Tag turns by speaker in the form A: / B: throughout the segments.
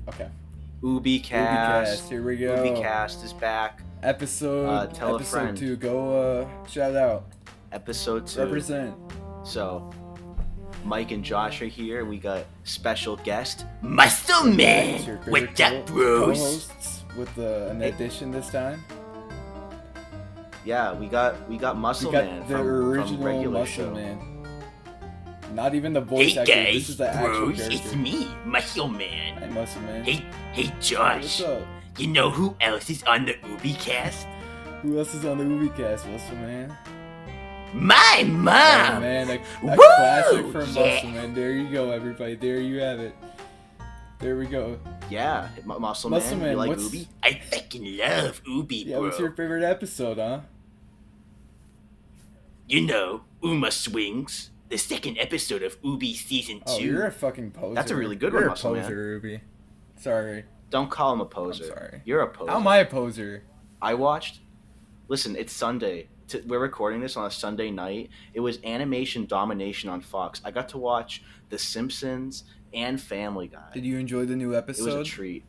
A: Okay.
B: OobiCast.
A: OobiCast, here we go.
B: OobiCast is back. Tell a
A: Episode
B: friend.
A: 2. Go, shout out.
B: Episode 2.
A: Represent.
B: So, Mike and Josh are here. We got special guest, Muscle Man.
A: Your
B: What's
A: favorite
B: up, bros?
A: co-hosts with an addition this time.
B: Yeah, we got Muscle Man
A: the
B: from
A: original
B: regular
A: Muscle
B: show.
A: Man. Not even the voice
B: Hey
A: actor.
B: guys,
A: This is the actual
B: bros,
A: character.
B: it's me, Muscle Man.
A: Hey, Muscle Man.
B: Hey Josh.
A: What's up?
B: You know who else is on the OobiCast?
A: Who else is on the OobiCast, Muscle Man?
B: My mom.
A: Oh, man, a
B: Woo!
A: classic for
B: Yeah.
A: Muscle Man. There you go, everybody. There you have it. There we go.
B: Yeah, Muscle
A: Muscle
B: Man.
A: Man,
B: You like
A: what's-
B: Oobi? I fucking love Oobi,
A: Yeah,
B: bro.
A: what's your favorite episode, huh?
B: You know, Uma Swings, the second episode of Oobi season 2.
A: Oh, you're a fucking poser.
B: That's a really good
A: you're
B: one,
A: a
B: Muscle Man.
A: poser, Ruby. Sorry.
B: Don't call him a poser.
A: I'm sorry.
B: You're a poser.
A: How am I a poser?
B: I watched. Listen, it's Sunday. We're recording this on a Sunday night. It was animation domination on Fox. I got to watch The Simpsons and Family Guy.
A: Did you enjoy the new
B: It
A: episode?
B: was a treat.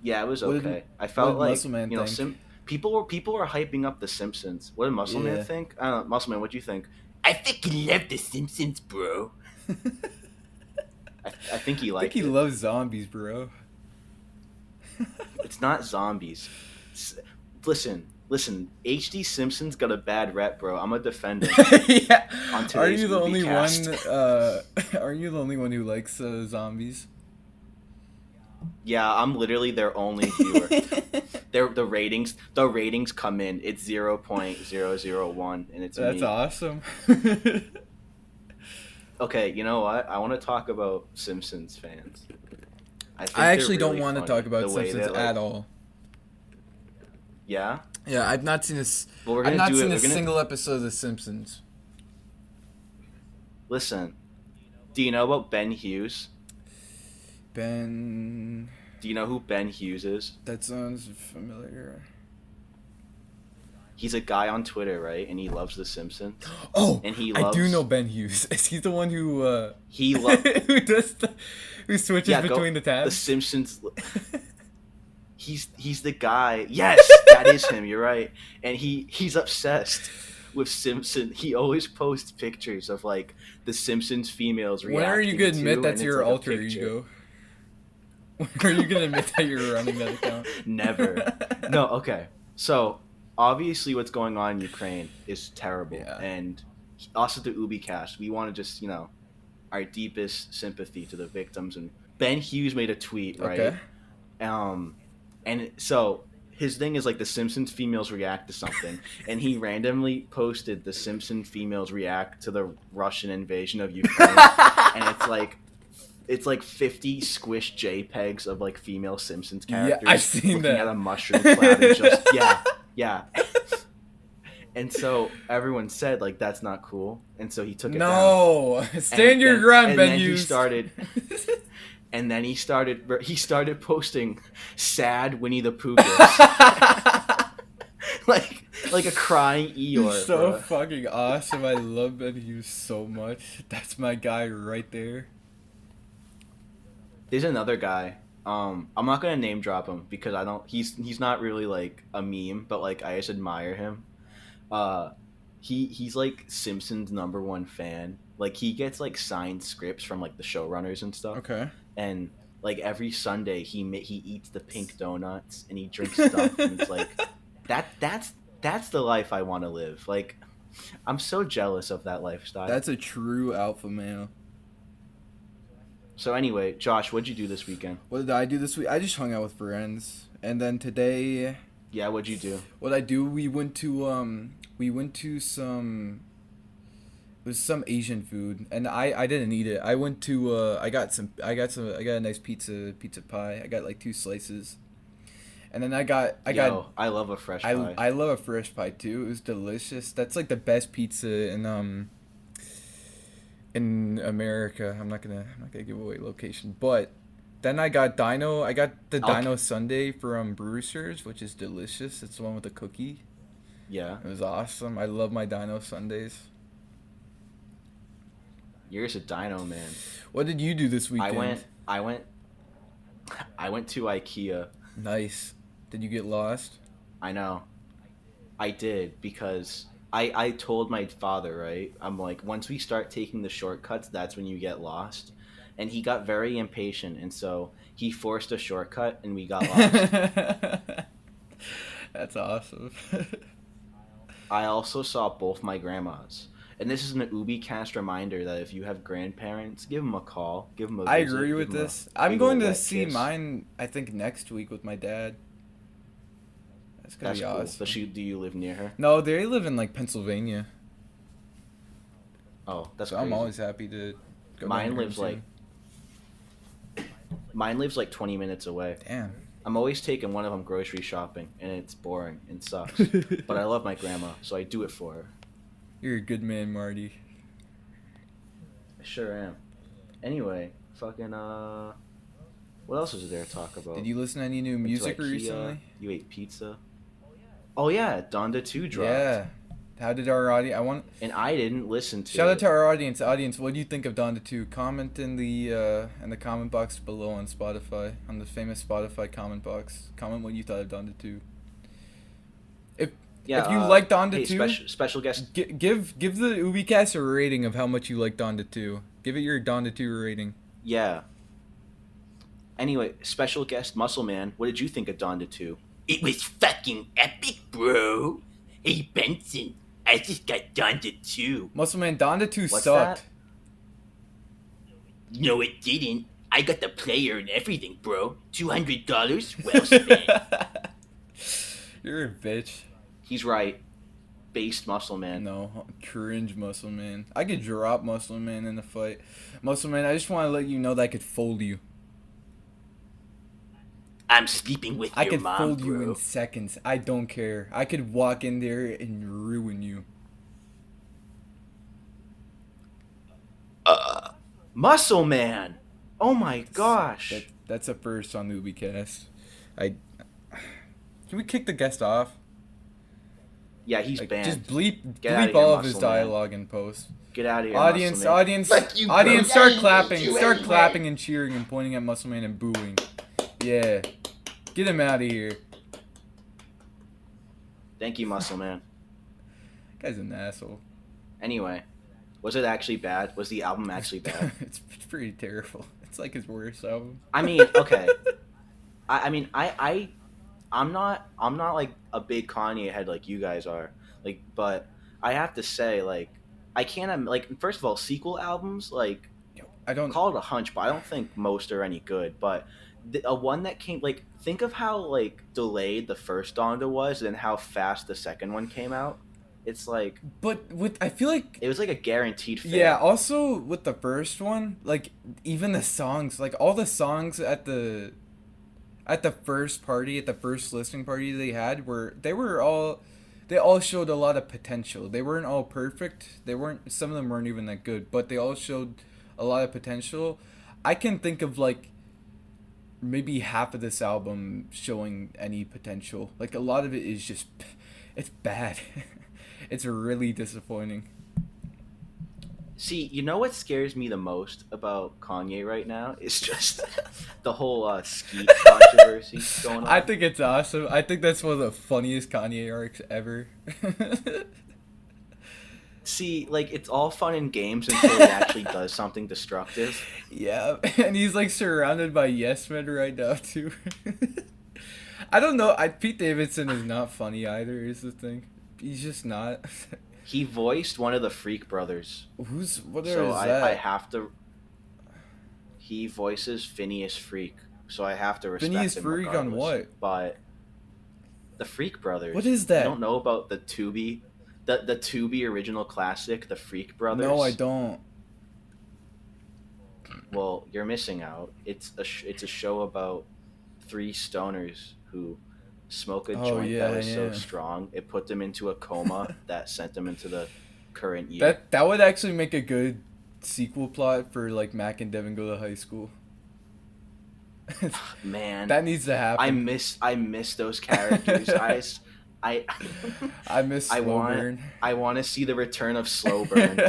B: Yeah, it was
A: What did-
B: okay. I felt
A: what did
B: like
A: Muscle Man
B: you know,
A: think?
B: people were hyping up The Simpsons. What did Muscle
A: Yeah.
B: Man think? I don't know, Muscle Man, what do you think? I fucking love The Simpsons, bro. I think he
A: I
B: liked
A: think he
B: it.
A: loves zombies, bro.
B: It's not zombies. Listen. HD Simpsons got a bad rep, bro. I'm a defender.
A: Yeah.
B: On
A: Are
B: today's
A: you the only one?
B: OobiCast.
A: Are you the only one who likes zombies?
B: Yeah, I'm literally their only viewer. The ratings come in. It's 0.001, and it's
A: That's
B: me.
A: awesome.
B: Okay, you know what? I want to talk about Simpsons fans. think
A: I actually
B: they're
A: don't
B: really
A: want to
B: funny,
A: talk about
B: the way
A: Simpsons
B: that, like-
A: at all.
B: Yeah.
A: Yeah, I've not seen this.
B: Well, we're
A: I've
B: gonna
A: not
B: do
A: seen
B: it.
A: a
B: We're gonna
A: single episode of The Simpsons.
B: listen. Do you know about Ben Hughes?
A: Ben,
B: Do you know who Ben Hughes is?
A: that sounds familiar.
B: He's a guy on Twitter, right? And he loves The Simpsons.
A: Oh,
B: And he
A: I do
B: loves-
A: know Ben Hughes. Is he the one who
B: He loves
A: who does who switches between the
B: The
A: tabs?
B: Simpsons. He's the guy. Yes, that is him. You're right. And he's obsessed with Simpsons. He always posts pictures of like the Simpsons females reacting.
A: When are you gonna admit
B: to,
A: that's
B: and
A: your
B: it's like a
A: alter
B: picture.
A: ego? When are you gonna admit that you're running that account?
B: Never. No. Okay. So obviously, what's going on in Ukraine is terrible,
A: Yeah.
B: and us at the OobiCast, we want to just our deepest sympathy to the victims. And Ben Hughes made a tweet, right?
A: Okay.
B: And so his thing is like the Simpsons females react to something, and he randomly posted the Simpsons females react to the Russian invasion of Ukraine, and it's like 50 squished JPEGs of like female Simpsons characters.
A: I've seen
B: looking
A: that.
B: at a mushroom cloud and just yeah. And so everyone said like that's not cool, and so he took it down.
A: No, stand your ground,
B: And
A: Ben
B: then
A: Hughes.
B: he started. And then he started posting sad Winnie the Pooh gifs. like a crying Eeyore.
A: He's so
B: bro.
A: fucking awesome. I love Ben Hughes so much. That's my guy right there.
B: There's another guy. I'm not gonna name drop him because I don't. He's not really like a meme, but like I just admire him. He's like Simpsons #1 fan. Like he gets like signed scripts from like the showrunners and stuff.
A: Okay.
B: And like every Sunday he eats the pink donuts and he drinks stuff and it's like that's the life I want to live. Like I'm so jealous of that lifestyle.
A: That's a true alpha male.
B: So anyway, Josh, what'd you do this weekend?
A: What did I do this week? I just hung out with friends. And then today,
B: Yeah, what'd you do?
A: what I do, we went to some, it was some Asian food, and I didn't eat it. I went to I got a nice pizza pie. I got like 2 slices. And then I
B: love a fresh pie.
A: I love a fresh pie too. It was delicious. That's like the best pizza in America. I'm not gonna give away location, but then I got the Dino Sundae from Brewster's, which is delicious. It's the one with the cookie.
B: Yeah,
A: It was awesome. I love my Dino Sundays.
B: you're just a dino man.
A: What did you do this weekend?
B: I went. I went to IKEA.
A: Nice. Did you get lost?
B: I know. I did because I told my father, right? I'm like, once we start taking the shortcuts, that's when you get lost. And he got very impatient, and so he forced a shortcut, and we got lost.
A: That's awesome.
B: I also saw both my grandmas. And this is an OobiCast reminder that if you have grandparents, give them a call, give them a
A: I agree
B: visit, give
A: with
B: them a
A: this. I'm
B: big
A: going
B: old
A: to
B: wet
A: see
B: kiss.
A: mine, I think, next week with my dad. That's gonna
B: That's
A: be
B: cool. Does
A: awesome.
B: she? Do you live near her?
A: No, they live in like Pennsylvania,
B: Oh, that's
A: so I'm
B: crazy.
A: always happy to go down
B: Mine
A: there and
B: lives
A: see
B: like
A: him.
B: mine lives like 20 minutes away.
A: Damn.
B: I'm always taking one of them grocery shopping, and it's boring and sucks. But I love my grandma, so I do it for her.
A: You're a good man, Marty.
B: I sure am. Anyway, fucking what else is there to talk
A: Did
B: about?
A: you listen to any new
B: Went to
A: music
B: IKEA.
A: recently?
B: You ate pizza. Oh yeah, Donda 2 dropped,
A: Yeah. How did our audience? I want
B: and I didn't listen to
A: shout out
B: it.
A: to our audience. Audience, what do you think of Donda 2? Comment in the comment box below on Spotify, on the famous Spotify comment box. Comment what you thought of Donda 2. If
B: Yeah.
A: if you like Donda
B: Hey,
A: 2,
B: special guest.
A: give the OobiCast a rating of how much you like Donda 2. Give it your Donda 2 rating.
B: Yeah. Anyway, special guest Muscle Man. What did you think of Donda 2?
C: It was fucking epic, bro. Hey, Benson, I just got done to two.
A: Muscleman, Donda 2
B: What's
A: sucked.
B: that?
C: No, it didn't. I got the player and everything, bro. $200 well spent.
A: You're a bitch.
B: He's right. Based Muscle Man.
A: No, cringe Muscle Man. I could drop Muscle Man in a fight. Muscle Man, I just want to let you know that I could fold you.
C: I'm sleeping with
A: I
C: your
A: could
C: mom,
A: fold you
C: bro.
A: in seconds. I don't care. I could walk in there and ruin you.
B: Muscle Man! Oh my gosh.
A: That's a first on OobiCast. I Can we kick the guest off?
B: Yeah, he's
A: Like,
B: banned.
A: just bleep
B: Get outta
A: bleep
B: here,
A: all of his
B: Muscle Man.
A: dialogue in post.
B: Get out of here,
A: Audience,
B: Muscle Man.
A: audience,
C: Fuck you, bro.
A: audience,
C: I
A: start
C: hate
A: clapping.
C: you
A: Start
C: anyway.
A: clapping and cheering and pointing at Muscle Man and booing. Yeah. Get him out of here.
B: Thank you, Muscle Man.
A: Guy's an asshole.
B: Anyway, was it actually bad? Was the album actually bad?
A: It's pretty terrible. It's like his worst album.
B: I mean, okay. I'm not like a big Kanye head like you guys are. Like, but I have to say, like, I can't like. First of all, sequel albums, like,
A: I don't.
B: call it a hunch, but I don't think most are any good. But a one that came, like, think of how like delayed the first Donda was, and how fast the second one came out. It's like
A: But I feel like.
B: it was like a guaranteed fail.
A: Yeah. Also, with the first one, like even the songs, like all the songs at the first party, at the first listening party they all showed a lot of potential. They weren't all perfect. Some of them weren't even that good, but they all showed a lot of potential. I can think of like maybe half of this album showing any potential. Like a lot of it is just it's bad. It's really disappointing.
B: See, you know what scares me the most about Kanye right now? It's just the whole Skeet controversy going on.
A: I think it's awesome. I think that's one of the funniest Kanye arcs ever.
B: See, like, it's all fun and games until he actually does something destructive.
A: Yeah, and he's like surrounded by yes men right now too. I don't know. Pete Davidson is not funny either. Is the thing. He's just not.
B: He voiced one of the Freak Brothers.
A: What
B: So
A: is
B: I
A: that?
B: have to. He voices Phineas Freak, so I have to respect
A: Phineas
B: him
A: Freak on
B: regardless.
A: what?
B: But the Freak Brothers.
A: What is that?
B: You don't know about the Tubi, the Tubi original classic, the Freak Brothers?
A: No, I don't.
B: Well, you're missing out. It's a show about three stoners who smoke a joint
A: yeah,
B: that was so
A: yeah.
B: strong it put them into a coma that sent them into the current year.
A: That would actually make a good sequel plot for like Mac and Devin go to high school.
B: Man,
A: That needs to happen.
B: I miss those characters. I
A: I miss
B: I
A: Slow Burn.
B: want to see the return of Slow Burn.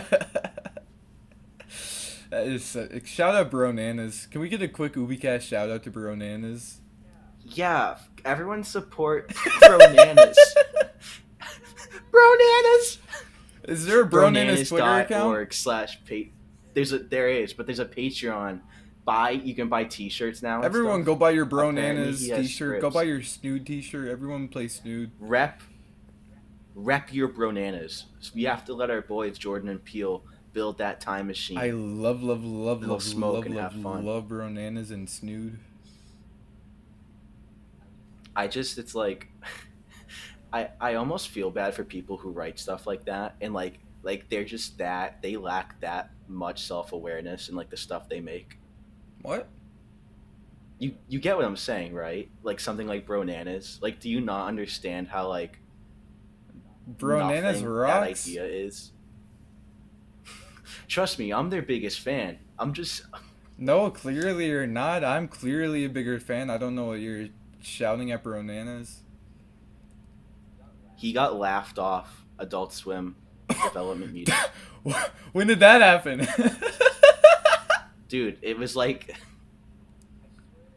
A: That is shout out Bronanas. Can we get a quick UbiCast shout out to Bronanas?
B: Yeah, everyone support Bronanas. Bronanas.
A: Is there a Bronanas Twitter account?
B: Bronanas.org/pay. There is, but there's a Patreon. You can buy T-shirts now and
A: Everyone
B: stuff.
A: go buy your
B: Apparently, he
A: Bronanas
B: has
A: t-shirt. Go buy
B: scripts.
A: your Snood t-shirt. Everyone play Snood.
B: Rep your Bronanas. We have to let our boys Jordan and Peel build that time machine.
A: I love, love, love,
B: They'll
A: love,
B: smoke
A: love,
B: and
A: love,
B: have fun.
A: love Bronanas and Snood.
B: It's like, I almost feel bad for people who write stuff like that, and they're just that they lack that much self awareness in like the stuff they make.
A: What?
B: You get what I'm saying, right? Like something like Bronanas. Like, do you not understand how like
A: Bronanas
B: nothing that
A: rocks?
B: idea is? Trust me, I'm their biggest fan. I'm just
A: No, clearly you're not. I'm clearly a bigger fan. I don't know what you're shouting at Bronanas.
B: he got laughed off Adult Swim development meeting.
A: When did that happen?
B: Dude, it was like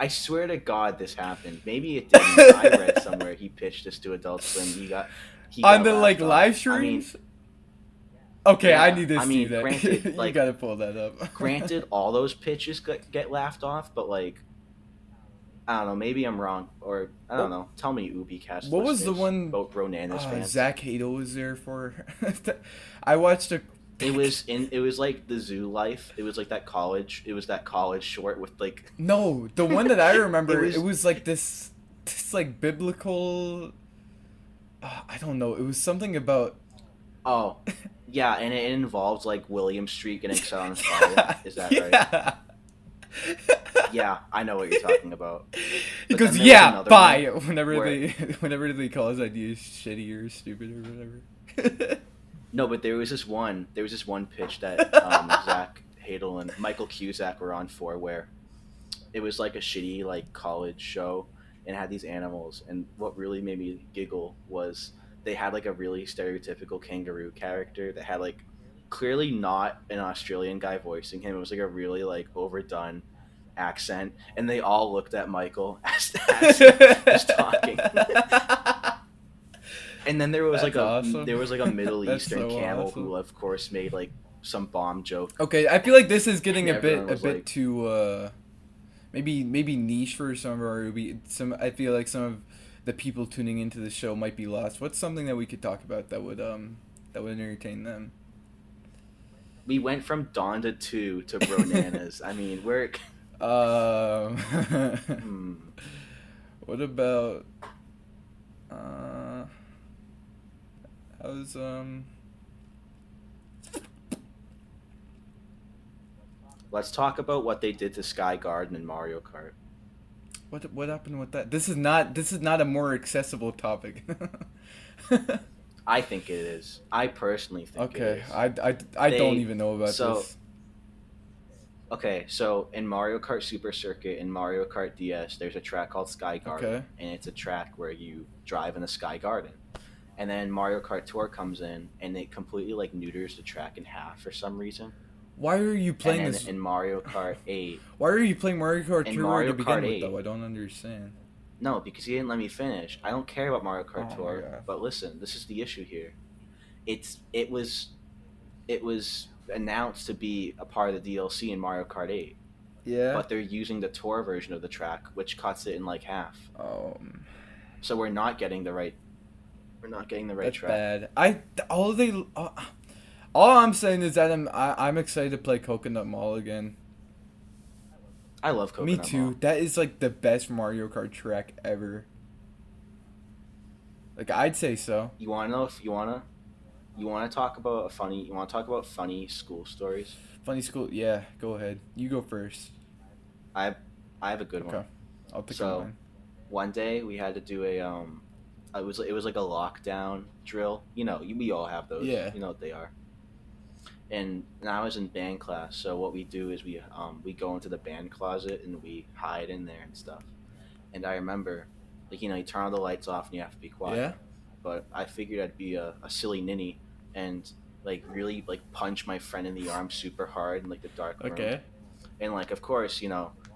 B: I swear to God this happened. Maybe it didn't. I read somewhere he pitched this to Adult Swim. He
A: On
B: got
A: the like
B: laughed off.
A: live streams? Okay, I
B: Yeah,
A: need to
B: I
A: see
B: mean,
A: that.
B: granted,
A: You
B: like-
A: gotta pull that up.
B: granted, all those pitches get laughed off, but like I don't know. Maybe I'm wrong, or I don't know. Tell me, OobiCast.
A: What was the
B: listeners,
A: one-
B: about Bronanas fans?
A: Zach Hadel was there for. I watched a.
B: It was like the Zoo Life. It was like that college. It was that college short with like
A: No, the one that I remember,
B: It
A: it
B: was-
A: was like this like biblical. I don't know. It was something about.
B: oh yeah, and it involves like William Street getting set on fire. Is that right?
A: Yeah.
B: Yeah, I know what you're talking about.
A: He
B: But
A: goes,
B: then there was
A: yeah,
B: another
A: bye.
B: one
A: Whenever
B: where-
A: whenever they call his ideas shitty or stupid or whatever.
B: No, but there was this one pitch that Zach Hadel and Michael Cusack were on for, where it was like a shitty like college show and had these animals. And what really made me giggle was they had like a really stereotypical kangaroo character that had like clearly not an Australian guy voicing him. It was like a really like overdone accent, and they all looked at Michael as he was talking. And then there was
A: That's
B: like
A: awesome.
B: a Middle
A: That's
B: Eastern
A: so
B: camel
A: awesome.
B: who of course made like some bomb joke.
A: Okay, I feel like this is getting
B: And
A: a bit
B: everyone was like-
A: too maybe niche for some of our I feel like some of the people tuning into the show might be lost. What's something that we could talk about that would entertain them?
B: We went from Donda 2 to Bronanas. I mean, we're hmm.
A: What about how's
B: Let's talk about what they did to Sky Garden and Mario Kart.
A: what happened with that? This is not a more accessible topic.
B: I think it is. I personally think it
A: Okay,
B: is.
A: I
B: They-
A: don't even know about
B: so-
A: this.
B: Okay, so in Mario Kart Super Circuit and Mario Kart DS, there's a track called Sky Garden,
A: Okay.
B: and it's a track where you drive in the Sky Garden. And then Mario Kart Tour comes in, and it completely like neuters the track in half for some reason.
A: Why are you playing
B: And
A: this?
B: then in Mario Kart 8,
A: Why are you playing Mario Kart
B: in
A: Tour
B: Mario
A: to begin
B: Kart
A: with,
B: 8.
A: though? I don't understand.
B: no, because he didn't let me finish. I don't care about Mario
A: Oh
B: Kart
A: my
B: Tour,
A: God.
B: but listen, this is the issue here. It was announced to be a part of the DLC in Mario Kart 8.
A: Yeah.
B: But they're using the tour version of the track, which cuts it in like half. So we're not getting the right
A: That's
B: track.
A: bad. All I'm saying is that I'm excited to play Coconut Mall again.
B: I love Coconut
A: Me too.
B: Mall.
A: That is like the best Mario Kart track ever. Like I'd say so.
B: You want to know if you want to talk about funny school stories?
A: Funny school. Yeah, go ahead. You go first.
B: I have a good
A: Okay.
B: one.
A: I'll take
B: So-
A: mine.
B: One day we had to do it was like a lockdown drill. You know, we all have those.
A: Yeah.
B: You know what they are. And I was in band class, so what we do is we go into the band closet and we hide in there and stuff. And I remember, like, you turn all the lights off and you have to be quiet.
A: Yeah.
B: But I figured I'd be a silly ninny and like really like punch my friend in the arm super hard in like the dark room.
A: Okay.
B: And like of course,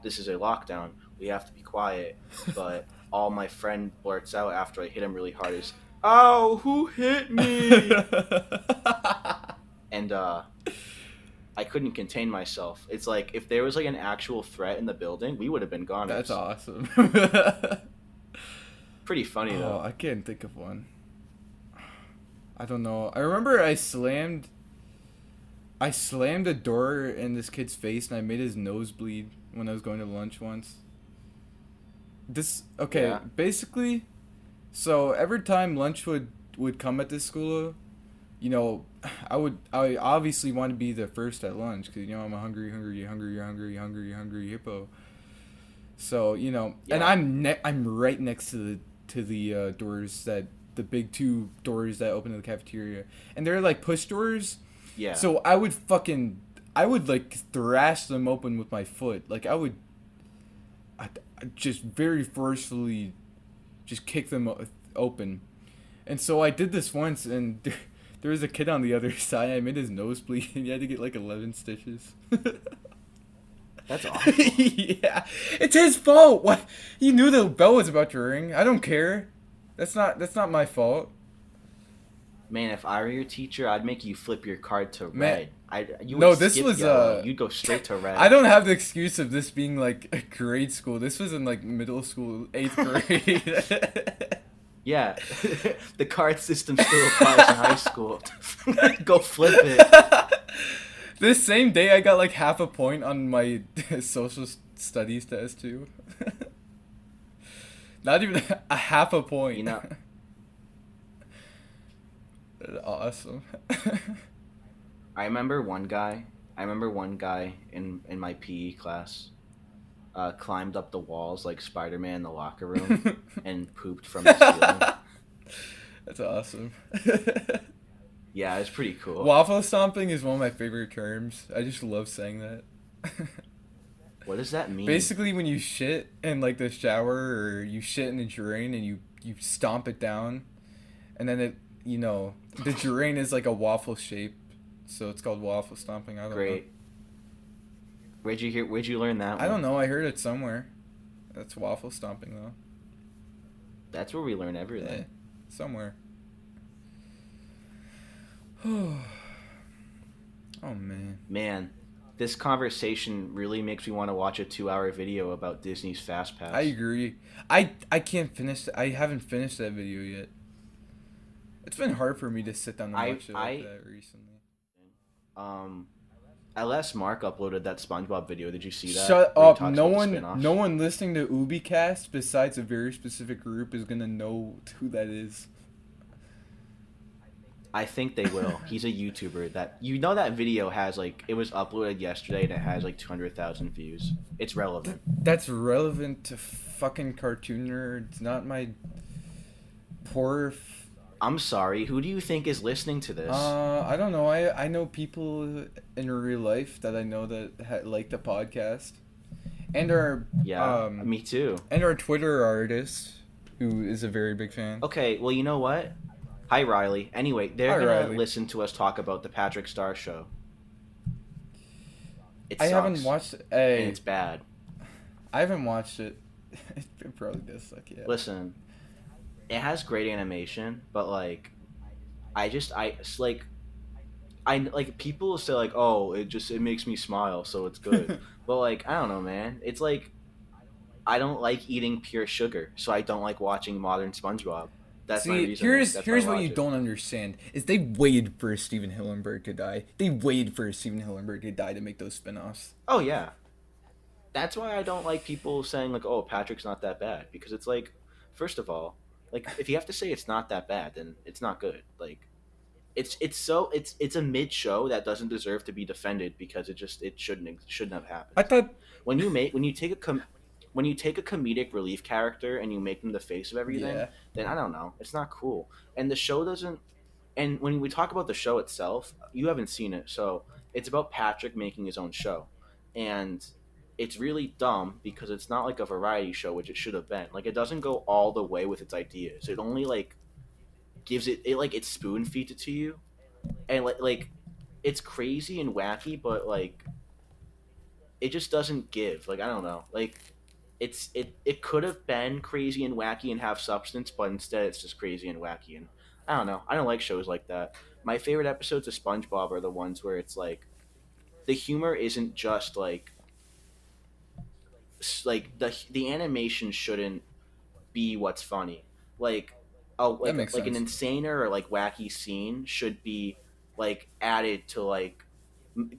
B: this is a lockdown. We have to be quiet. But all my friend blurts out after I hit him really hard is, "Oh, who hit me?" And I couldn't contain myself. It's like if there was like an actual threat in the building, we would have been
A: That's
B: goners.
A: awesome.
B: Pretty funny
A: Oh,
B: though.
A: I can't think of one. I don't know. I remember I slammed a door in this kid's face and I made his nose bleed when I was going to lunch once. Okay,
B: Yeah.
A: basically, so every time lunch would come at this school, you know, I obviously want to be the first at lunch because I'm a hungry hippo. So and
B: Yeah.
A: I'm right next to the doors, that the big two doors that open to the cafeteria, and they're like push doors.
B: Yeah.
A: So I would like thrash them open with my foot. Like I just very forcefully just kick them open. And so I did this once, and there was a kid on the other side. I made his nose bleed, and he had to get like 11 stitches.
B: That's awful.
A: Yeah, it's his fault. What? He knew the bell was about to ring. I don't care. That's not my fault.
B: Man, if I were your teacher, I'd make you flip your card to
A: Man,
B: red. You would
A: no, this
B: skip
A: was
B: yellow. You'd go straight to
A: I
B: red.
A: don't have the excuse of this being like a grade school. This was in like middle school, 8th grade.
B: Yeah, the card system still applies in high school. Go flip it.
A: This same day, I got like half a point on my social studies test too. Not even a half a
B: You
A: point.
B: know,
A: Awesome.
B: I remember one guy. I remember one guy in my PE class climbed up the walls like Spider-Man in the locker room and pooped from the ceiling.
A: That's awesome.
B: Yeah, it's pretty cool.
A: Waffle stomping is one of my favorite terms. I just love saying that.
B: What does that mean?
A: Basically, when you shit in like the shower or you shit in the drain and you stomp it down, and then the drain is like a waffle shape, so it's called waffle stomping. I don't know.
B: Great. Where'd you learn that
A: I don't
B: one?
A: know. I heard it somewhere. That's waffle stomping though.
B: That's where we learn
A: Yeah,
B: everything.
A: somewhere. Oh man.
B: Man, this conversation really makes me want to watch a 2-hour video about Disney's Fast
A: I
B: Pass.
A: agree. I can't finish. I haven't finished that video yet. It's been hard for me to sit down and
B: I
A: watch it like
B: I
A: that recently.
B: um LS Mark uploaded that SpongeBob video. Did you see that?
A: Shut
B: Where he
A: up.
B: talks
A: No
B: about the
A: one
B: spin-offs.
A: no one listening to OobiCast besides a very specific group is gonna know who that is.
B: I think they will. He's a YouTuber that that video has like it was uploaded yesterday and it has like 200,000 views. It's relevant.
A: That's relevant to fucking cartoon nerds, not my poor
B: I'm sorry. Who do you think is listening to this?
A: I don't know. I know people in real life that I know that like the podcast, and
B: Yeah, me too.
A: our Twitter artist who is a very big fan.
B: Okay, well, you know what? Hi, Riley. Anyway, they're
A: Hi,
B: gonna
A: Riley.
B: listen to us talk about the Patrick Star Show. It
A: I
B: sucks,
A: haven't watched.
B: and
A: Hey,
B: it's bad.
A: I haven't watched it. It probably does suck. Yeah.
B: Listen, it has great animation, but like, it's like people say like, oh, it makes me smile, so it's good. But like, I don't know, man. It's like I don't like eating pure sugar, so I don't like watching modern SpongeBob. That's my
A: See,
B: reasoning. That's my
A: here's what you
B: logic.
A: don't understand is they waited for Steven Hillenburg to die. They waited for Steven Hillenburg to die to make those spin-offs.
B: Oh yeah, that's why I don't like people saying like, "Oh, Patrick's not that bad," because it's like, first of all, like if you have to say it's not that bad, then it's not good. Like it's a mid show that doesn't deserve to be defended because it shouldn't have
A: I
B: happened.
A: thought,
B: When you take a comedic relief character and you make them the face of everything,
A: yeah.
B: then I don't know, it's not cool. And the show doesn't. And when we talk about the show itself, you haven't seen it, so it's about Patrick making his own show, and it's really dumb because it's not like a variety show, which it should have been. Like it doesn't go all the way with its ideas. It only like gives it like it spoon feeds it to you, and like it's crazy and wacky, but like it just doesn't give. Like I don't know. Like it could have been crazy and wacky and have substance, but instead it's just crazy and wacky and I don't know. I don't like shows like that. My favorite episodes of SpongeBob are the ones where it's like the humor isn't just like the animation shouldn't be what's funny. Like
A: That makes
B: like an
A: sense.
B: insaner or like wacky scene should be like added to like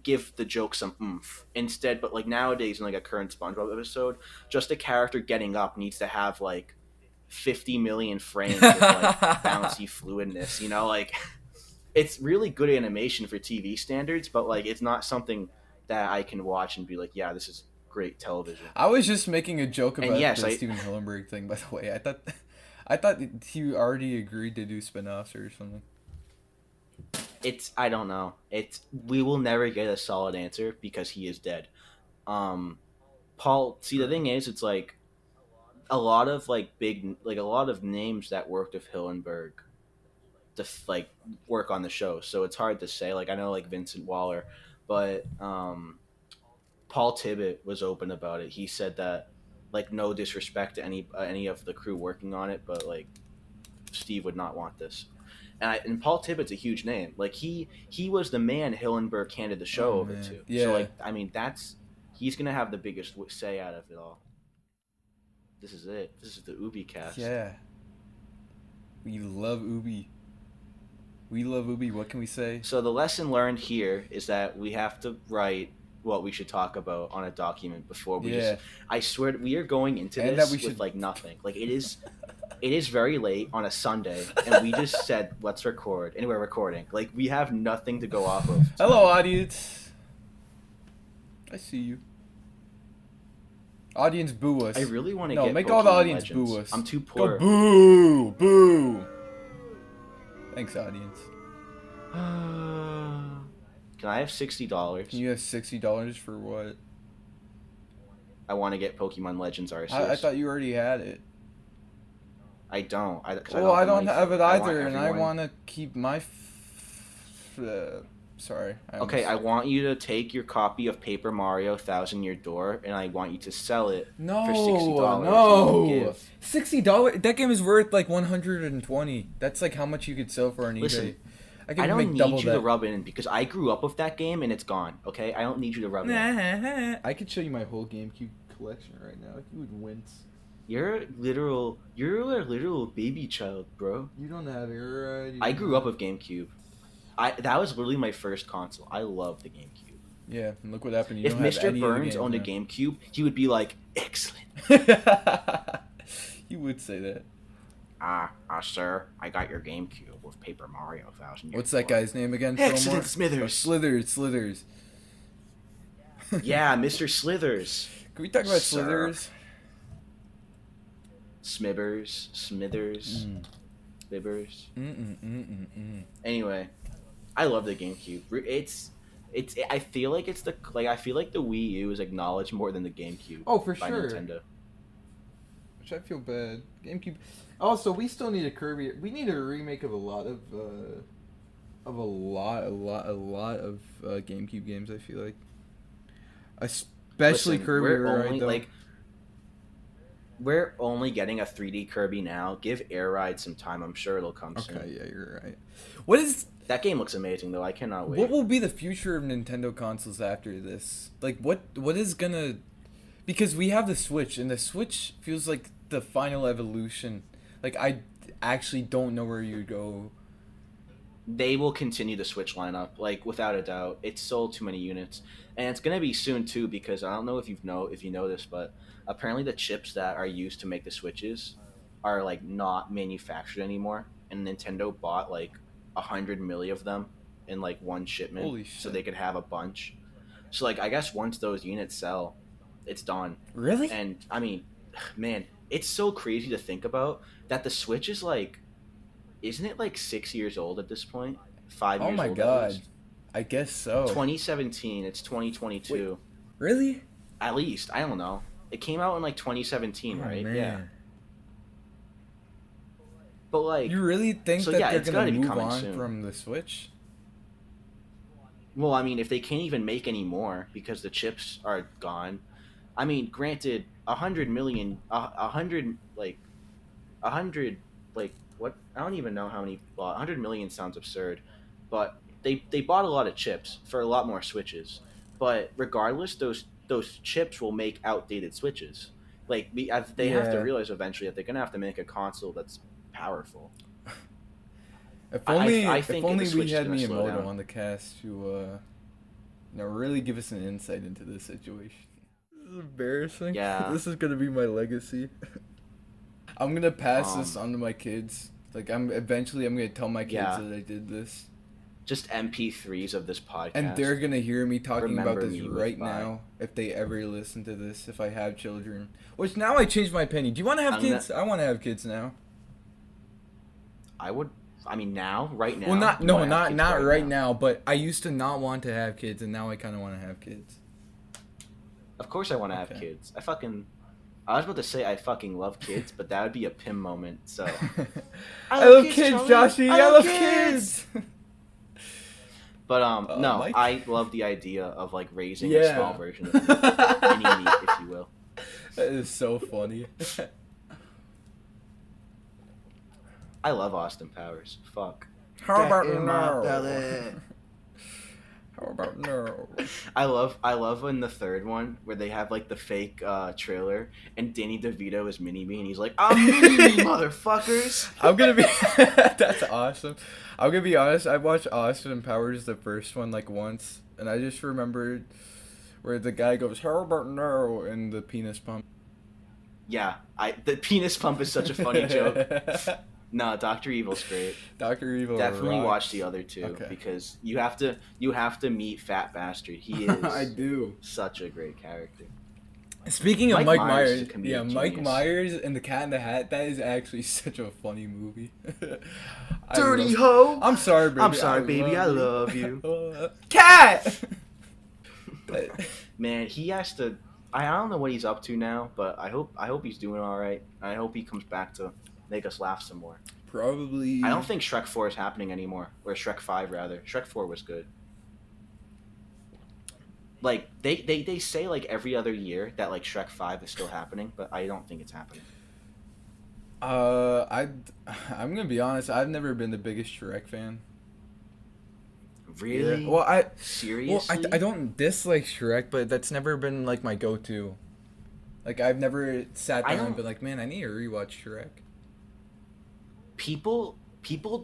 B: give the joke some oomph instead. But like nowadays in like a current SpongeBob episode, just a character getting up needs to have like 50 million frames of like bouncy fluidness. You know, like it's really good animation for TV standards, but like it's not something that I can watch and be like, yeah, this is great television.
A: I was just making a joke
B: And
A: about
B: yes,
A: the
B: I
A: Steven Hillenburg thing, by the way. I thought he already agreed to do spin-offs or something.
B: it's I don't know. It's we will never get a solid answer because he is dead. Um Paul, see the thing is it's like a lot of like big like a lot of names that worked with Hillenberg to like work on the show. So it's hard to say. Like I know like Vincent Waller, but Paul Tibbett was open about it. He said that like no disrespect to any of the crew working on it, but like Steve would not want this. And Paul Tippett's a huge name. Like he was the man Hillenberg handed the show
A: Oh
B: over
A: man,
B: to. So
A: yeah,
B: like I mean that's he's gonna have the biggest say out of it all. This is it. This is the OobiCast.
A: yeah. We love Ubi. We love Ubi. What can we say?
B: So the lesson learned here is that we have to write what we should talk about on a document before we just.
A: Yeah,
B: I swear we are going into
A: and that we
B: this with
A: should.
B: like nothing. Like it is very late on a Sunday, and we just said let's record, and we're recording. Like we have nothing to go off of
A: Hello,
B: tonight.
A: audience. I see you. Audience, boo us.
B: I really want to
A: No,
B: get
A: make all the
B: Pokemon
A: audience
B: Legends.
A: boo us.
B: I'm too
A: Go
B: poor.
A: boo, boo. Thanks, audience.
B: Can I have $60?
A: Can you have $60 for what?
B: I want to get Pokemon Legends Arceus.
A: I thought you already had it.
B: I don't.
A: Well, I don't
B: money
A: have
B: for
A: it
B: I want
A: either, and I
B: everyone.
A: want to keep my. Sorry.
B: Okay, I want you to take your copy of Paper Mario Thousand Year Door, and I want you to sell it
A: No,
B: for $60.
A: no.
B: Give.
A: $60. That game is worth like 120. That's like how much you could sell for on
B: Listen,
A: eBay. I
B: I
A: could
B: don't
A: make
B: need
A: double
B: you to
A: that.
B: rub it in because I grew up with that game and it's gone. Okay, I don't need you to rub it in.
A: I could show you my whole GameCube collection right now. You would wince.
B: You're a literal baby child, bro.
A: You don't have it, right?
B: I grew up with GameCube. That was literally my first console. I love the GameCube.
A: Yeah, and look what happened. You
B: If
A: don't have
B: Mr.
A: any of the
B: Burns
A: games
B: owned a
A: now.
B: GameCube, he would be like, excellent.
A: You would say that.
B: Sir, I got your GameCube with Paper Mario Thousand Year
A: What's that
B: Door."
A: guy's name again?
B: Excellent,
A: Fillmore?
B: Smithers.
A: Slithers.
B: Yeah, Mr. Slithers.
A: Can we talk about
B: Sir.
A: Slithers?
B: Smithers. Bibbers. Anyway, I love the GameCube. It's. I feel like it's the I feel like the Wii U is acknowledged more than the GameCube.
A: Oh, for
B: by
A: sure.
B: Nintendo.
A: Which I feel bad. GameCube. Also, we still need a Kirby. We need a remake of a lot of GameCube games. I feel like, especially
B: Listen,
A: Kirby.
B: we're
A: Right,
B: only
A: though.
B: we're only getting a 3D Kirby now. Give Air Ride some time. I'm sure it'll come soon.
A: Okay, yeah, you're right. What is?
B: That game looks amazing though. I cannot wait.
A: What will be the future of Nintendo consoles after this? Like, what is gonna? Because we have the Switch, and the Switch feels like the final evolution. Like, I actually don't know where you go.
B: They will continue the Switch lineup, like without a doubt. It's sold too many units, and it's gonna be soon too. Because I don't know if you know this, but apparently the chips that are used to make the Switches are like not manufactured anymore, and Nintendo bought like 100 million of them in like one shipment,
A: Holy
B: so
A: shit.
B: they could have a bunch. So like I guess once those units sell, it's done.
A: Really?
B: And I mean, man, it's so crazy to think about that the Switch is like, isn't it like 6 years old at this point? 5 years
A: Oh
B: old.
A: my
B: at
A: god.
B: least?
A: I guess so.
B: 2017. It's 2022.
A: Really?
B: At least I don't know. It came out in like 2017,
A: Oh,
B: right?
A: man.
B: Yeah. But like,
A: You really think
B: So,
A: that
B: yeah,
A: they're
B: it's
A: gonna
B: gotta be
A: move
B: coming
A: on
B: soon.
A: from the Switch?
B: Well, I mean, if they can't even make any more because the chips are gone, I mean, granted, 100 million, 100 like what? I don't even know how many. Well, 100 million sounds absurd, but they bought a lot of chips for a lot more switches. But regardless, those chips will make outdated switches. Like they have to
A: Yeah.
B: realize eventually that they're gonna have to make a console that's powerful.
A: If
B: I
A: only
B: I
A: if
B: think the
A: only we
B: Switch is
A: had
B: gonna slow
A: Miyamoto
B: down.
A: on the cast to really give us an insight into this situation. This is embarrassing.
B: Yeah.
A: This is gonna be my legacy. I'm gonna pass this
B: Um.
A: on to my kids. Like I'm gonna tell my kids
B: Yeah.
A: that I did this.
B: Just MP3s of this
A: And
B: podcast.
A: they're gonna hear me talking about
B: Remember
A: this
B: me with
A: right
B: by.
A: now if they ever listen to this, if I have children. Which now I changed my opinion. Do you wanna have
B: I'm gonna.
A: kids? I wanna have kids now.
B: I would. I mean, now, right
A: Well,
B: now,
A: not
B: you want
A: no,
B: to have
A: not
B: kids
A: not
B: right
A: right
B: now.
A: now. But I used to not want to have kids, and now I kind of want to have kids.
B: Of course, I want to have
A: Okay.
B: kids. I was about to say I fucking love kids, but that would be a Pim moment. So I
A: I
B: love
A: love
B: kids,
A: kids,
B: Charlie.
A: Joshy.
B: I
A: I
B: love
A: love
B: kids.
A: kids.
B: But no,
A: Mike.
B: I love the idea of like raising a small
A: Yeah.
B: version of me, mini me, if you will.
A: That is so funny.
B: I love Austin Powers. Fuck.
A: How
B: Get
A: about
B: in my
A: no?
B: belly.
A: How about no?
B: I love in the third one where they have like the fake trailer and Danny DeVito is Mini Me and he's like, I'm Mini Me, motherfuckers.
A: I'm gonna be. That's awesome. I'm gonna be honest. I watched Austin Powers the first one like once, and I just remembered where the guy goes, "How about no?" and the penis pump.
B: Yeah, the penis pump is such a funny joke. No, Doctor Evil's great.
A: Doctor Evil
B: Definitely watch
A: rocks.
B: the other two
A: Okay.
B: because you have to meet Fat Bastard. He
A: I
B: is
A: do.
B: such a great character.
A: Speaking of
B: Mike
A: Mike
B: Myers is a
A: Myers, yeah,
B: comedic
A: Mike
B: genius.
A: Myers and the Cat in the Hat. That is actually such a funny movie. I
B: Dirty
A: love.
B: hoe.
A: I'm sorry, baby.
B: I'm sorry, baby. I
A: love
B: love you.
A: you. Cat.
B: Man, he has to. I don't know what he's up to now, but I hope he's doing all right. I hope he comes back to make us laugh some more.
A: Probably.
B: I don't think Shrek 4 is happening anymore, or Shrek 5 rather. Shrek 4 was good. Like they say like every other year that like Shrek 5 is still happening, but I don't think it's happening.
A: I, I'm gonna be honest. I've never been the biggest Shrek fan.
B: Really?
A: Yeah. Well,
B: Seriously?
A: I don't dislike Shrek, but that's never been like my go-to. Like I've never sat
B: I
A: down and
B: don't
A: been like, man, I need to rewatch Shrek.
B: people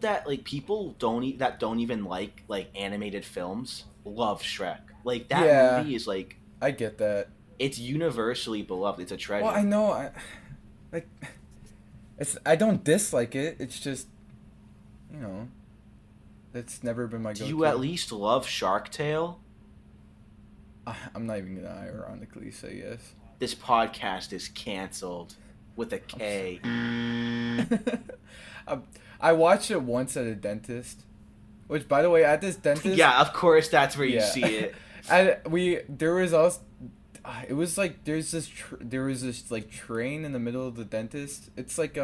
B: that like people that don't even like animated films love Shrek. Like that
A: Yeah,
B: movie is like
A: I get that.
B: it's universally beloved. It's a
A: Well, I
B: treasure.
A: know. Like, I don't dislike it. It's just, you know, it's never been my
B: Do you at
A: go-to.
B: least love Shark Tale?
A: I'm not even gonna ironically say yes.
B: This podcast is canceled with a
A: I'm sorry.
B: K.
A: I, I watched it once at a dentist, which, by the way, at this dentist,
B: Yeah, of course that's where you
A: yeah,
B: see it.
A: there was also, it was like there was this like train in the middle of the dentist. It's like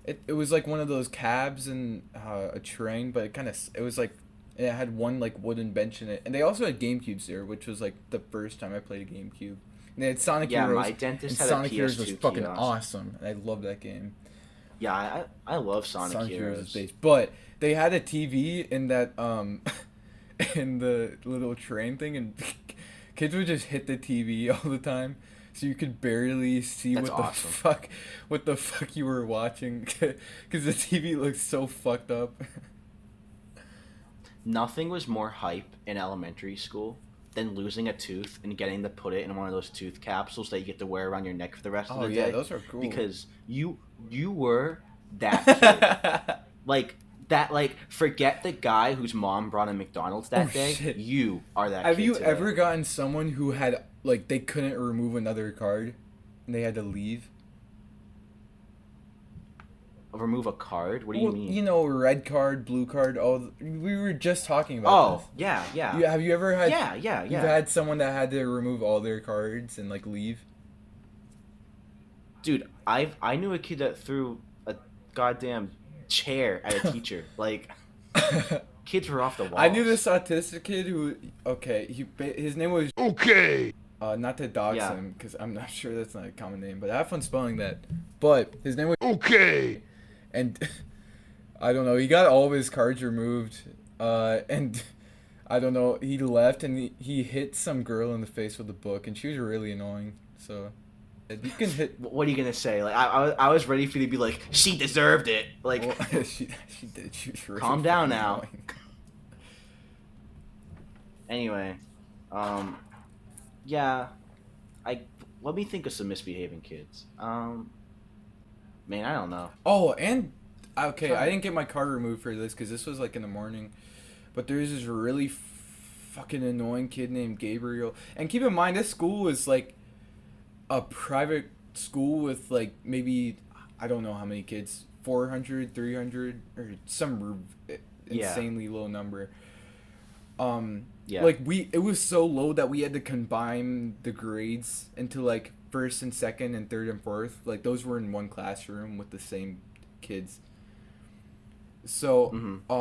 A: it was like one of those cabs and a train, but it was like it had one like wooden bench in it, and they also had GameCubes there, which was like the first time I played a GameCube. And they had Sonic
B: Yeah,
A: Heroes,
B: my
A: and
B: dentist had a
A: Sonic Heroes was
B: PS2
A: fucking
B: kiosk.
A: awesome, and I loved that game.
B: Yeah, I love Sonic
A: Heroes is
B: Heroes.
A: based, but they had a TV in that in the little train thing, and kids would just hit the TV all the time, so you could barely see
B: That's awesome.
A: what the fuck you were watching, because the TV looked so fucked up.
B: Nothing was more hype in elementary school than losing a tooth and getting to put it in one of those tooth capsules that you get to wear around your neck for the rest of
A: Oh
B: the
A: yeah,
B: day.
A: those are cool.
B: Because you were that kid. Like forget the guy whose mom brought a McDonald's that
A: Oh,
B: day.
A: shit.
B: You are that
A: Have
B: kid
A: you
B: today.
A: ever gotten someone who had like they couldn't remove another card, and they had to leave?
B: Remove a card? What do you
A: Well,
B: mean?
A: you know, red card, blue card. We were just talking about
B: Oh,
A: this.
B: yeah.
A: Have you ever had?
B: Yeah.
A: You've had someone that had to remove all their cards and like leave.
B: Dude, I knew a kid that threw a goddamn chair at a teacher. Like Kids were off the walls.
A: I knew this autistic kid who. Okay, his name was. Okay. Not to dox
B: Yeah.
A: him, because I'm not sure that's not a common name, but have fun spelling that. But his name was. Okay. And I don't know. He got all of his cards removed, and I don't know. He left and he hit some girl in the face with a book, and she was really annoying. So you can hit.
B: What are you gonna say? Like I was ready for you to be like, she deserved it. Like
A: Well, she did. She was really
B: calm down
A: fucking
B: now.
A: annoying.
B: Anyway, yeah, let me think of some misbehaving kids. Man, I don't know.
A: Oh, and okay, I
B: Try.
A: didn't get my card removed for this because this was like in the morning. But there's this really fucking annoying kid named Gabriel. And keep in mind, this school was like a private school with like maybe, I don't know how many kids, 400, 300, or some
B: Yeah.
A: insanely low number.
B: Yeah.
A: Like it was so low that we had to combine the grades into like first and second and third and fourth. Like those were in one classroom with the same kids. So,
B: Mm-hmm.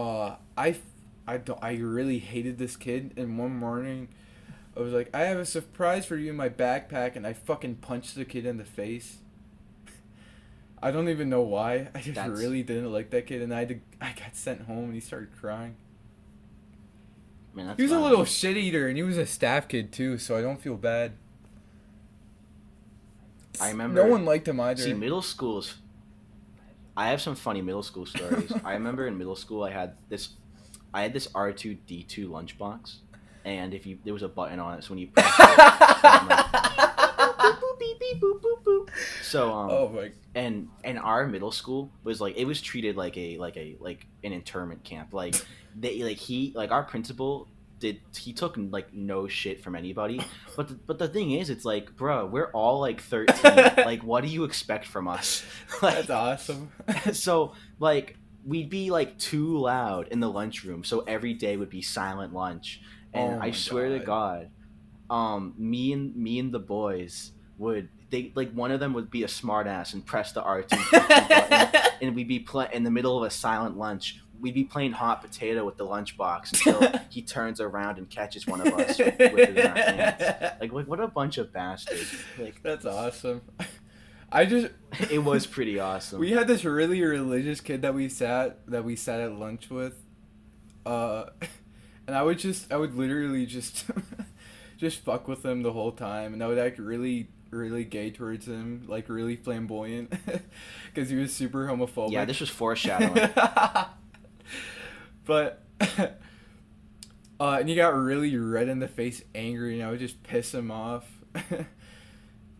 A: I really hated this kid. And one morning, I was like, I have a surprise for you in my backpack, and I fucking punched the kid in the face. I don't even know why. I just really didn't like that kid, and I got sent home, and he started crying.
B: Man, that's
A: He was a
B: violent.
A: little shit eater, and he was a staff kid too, so I don't feel bad.
B: I remember.
A: No one liked him either.
B: See, middle schools. I have some funny middle school stories. I remember in middle school I had this R2D2 lunchbox, and there was a button on it, so when you press it, boop, beep, beep, boop, boop, boop. So
A: Oh my.
B: and our middle school was like, it was treated like an internment camp. Like our principal he took like no shit from anybody. But the thing is, it's like, bro, we're all like 13. Like, what do you expect from us? Like,
A: That's awesome.
B: so like we'd be like too loud in the lunchroom, so every day would be silent lunch. And
A: Oh
B: I
A: my
B: swear to God, me and the boys would, they like, one of them would be a smartass and press the R2 button, and we'd be in the middle of a silent lunch. We'd be playing hot potato with the lunchbox until he turns around and catches one of us with it in our hands. Like what a bunch of bastards! Like,
A: That's awesome. I just
B: it was pretty awesome.
A: We had this really religious kid that we sat at lunch with, and I would literally just just fuck with him the whole time, and I would act really really gay towards him, like really flamboyant, because he was super homophobic.
B: Yeah, this was foreshadowing.
A: But and he got really red in the face, angry, and I would just piss him off.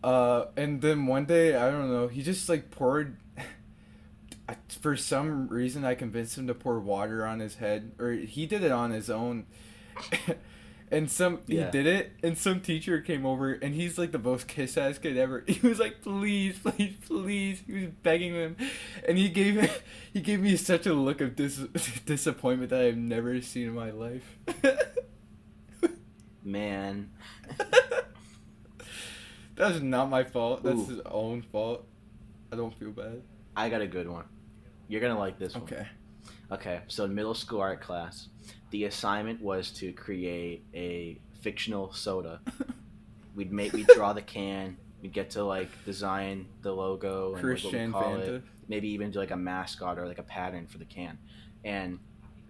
A: And then one day, I don't know, he just like poured. For some reason, I convinced him to pour water on his head, or he did it on his own. And he did it, and some teacher came over, and he's like the most kiss ass kid ever. He was like, please, please, please. He was begging him, and he gave me such a look of disappointment that I've never seen in my life.
B: Man.
A: That was not my fault. That's
B: Ooh.
A: his own fault. I don't feel bad.
B: I got a good one. You're gonna like this one.
A: Okay.
B: Okay, so in middle school art class, the assignment was to create a fictional soda. We'd draw the can. We'd get to like design the logo and
A: Christian
B: what we call
A: Fanta.
B: it. Maybe even do like a mascot or like a pattern for the can. And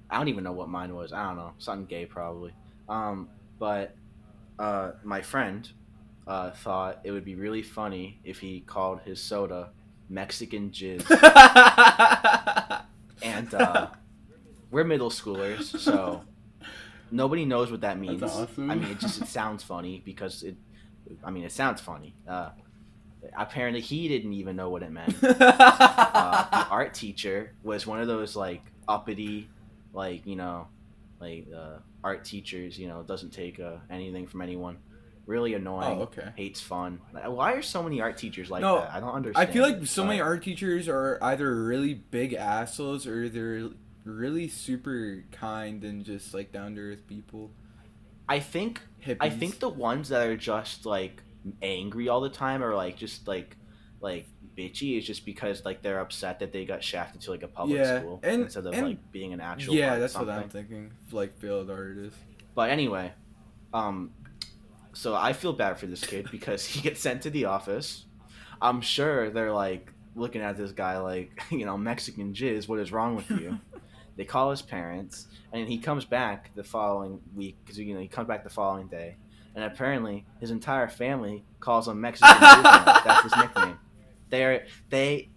B: I don't even know what mine was. I don't know, something gay probably. But my friend thought it would be really funny if he called his soda Mexican Jizz. And we're middle schoolers, so nobody knows what that means.
A: That's awesome.
B: I mean, it sounds funny because it sounds funny. Apparently, he didn't even know what it meant. The art teacher was one of those like uppity, like art teachers. Doesn't take anything from anyone. Really annoying.
A: Oh, okay.
B: Hates fun. Why are so many art teachers like
A: No,
B: that? I don't understand.
A: I feel like so many
B: but-
A: art teachers are either really big assholes or they're really super kind and just like down to earth people.
B: I think
A: Hippies.
B: the ones that are just like angry all the time are like just like like bitchy is just because like they're upset that they got shafted to like a public
A: Yeah,
B: school
A: and
B: instead of
A: and
B: like being an actual
A: yeah,
B: part of
A: that's what I'm
B: something.
A: thinking. Like failed artist.
B: But anyway, um, so I feel bad for this kid because he gets sent to the office. I'm sure they're like looking at this guy like, Mexican jizz, what is wrong with you? They call his parents, and he comes back the following week because he comes back the following day, and apparently his entire family calls him Mexican Jizz now. That's his nickname. They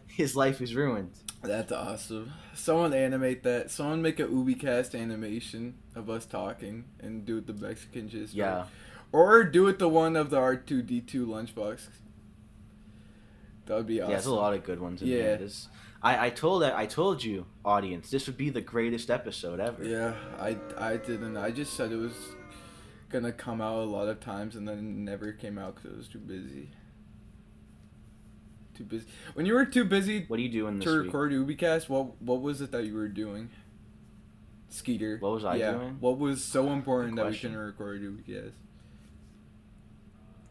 B: his life is ruined.
A: That's awesome. Someone animate that. Someone make a OobiCast animation of us talking and do it the Mexican gist.
B: Yeah,
A: Or do it the one of the R2D2 lunchbox. That would be
B: yeah, there's a
A: awesome.
B: lot of good ones in
A: Yeah.
B: there. I told you, audience, this would be the greatest episode ever.
A: Yeah, I didn't. I just said it was gonna come out a lot of times and then it never came out because it was too busy. Too busy. When you were too busy
B: What are you doing
A: to
B: this week?
A: record UbiCast, what was it that you were doing? Skeeter.
B: What was I
A: Yeah.
B: doing?
A: What was so important that we
B: question.
A: couldn't record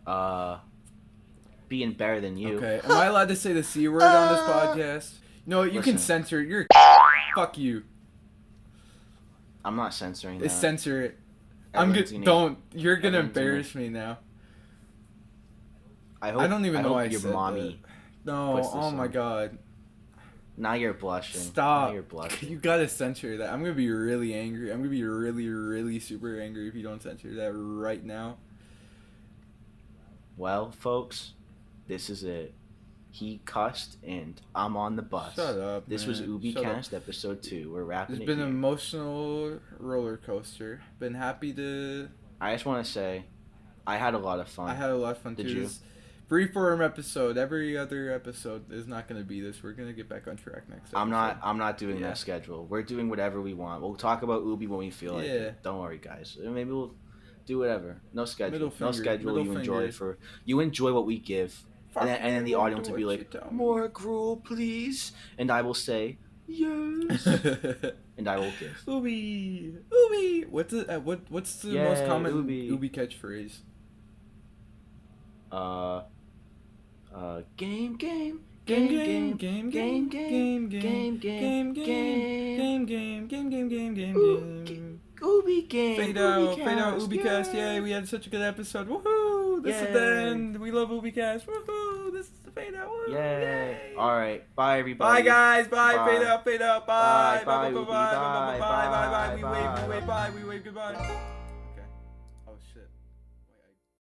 A: UbiCast?
B: Being better than you.
A: Okay. Am I allowed to say the C word on this podcast? No, you can
B: Listen.
A: censor it. You're fuck you.
B: I'm not censoring that.
A: Censor it. I'm
B: Everyone's
A: good.
B: gonna-
A: Don't. You're gonna
B: everyone's gonna-
A: embarrass me now.
B: I hope.
A: I don't even know
B: hope
A: why I
B: your
A: said
B: mommy.
A: that. No.
B: puts this
A: Oh my
B: on.
A: god.
B: Now you're blushing.
A: Stop.
B: Now you're blushing.
A: You gotta censor that. I'm gonna be really angry. I'm gonna be really, really super angry if you don't censor that right now.
B: Well, folks, this is it. He cussed, and I'm on the bus.
A: Shut up.
B: This
A: man.
B: was
A: Shut up.
B: OobiCast episode 2. We're wrapping
A: It's
B: it
A: been an
B: here.
A: emotional roller coaster. Been happy to.
B: I just want to say, I had a lot of fun.
A: I had a lot of fun
B: Did
A: too.
B: you?
A: This freeform episode. Every other episode is not gonna be this. We're gonna get back on track next. Episode.
B: I'm not doing
A: Yeah.
B: that schedule. We're doing whatever we want. We'll talk about Ubi when we feel like
A: Yeah.
B: it. Don't worry, guys. Maybe we'll do whatever. No schedule.
A: Middle
B: No
A: finger.
B: schedule.
A: Middle
B: You enjoy
A: finger.
B: you enjoy what we give.
A: Fuck
B: And then the
A: you,
B: audience
A: do
B: will be
A: what
B: like,
A: you tell me.
B: more gruel, please. And I will say, yes. And I will give.
A: Ubi, Ubi. What's it? What's the most
B: Yay,
A: common
B: Ubi.
A: Ubi catchphrase?
B: Game.
A: Game, game, game, game, game, game, game, game, game.
B: Ubi game.
A: Fade out,
B: OobiCast,
A: UbiCast.
B: yay.
A: Yay, we had such a good episode. Woohoo! This is the
B: Yay.
A: end. We love UbiCast. Woohoo! This is the fade out. Woo.
B: Yay. All right. Bye, everybody.
A: Bye, guys. Bye.
B: Bye.
A: Fade out. Fade out. Bye.
B: Bye,
A: Bye. Bye.
B: Ubi.
A: Bye. Bye.
B: Bye,
A: Bye. Bye.
B: bye,
A: We wave. We wave.
B: bye.
A: Bye. We wave. Goodbye.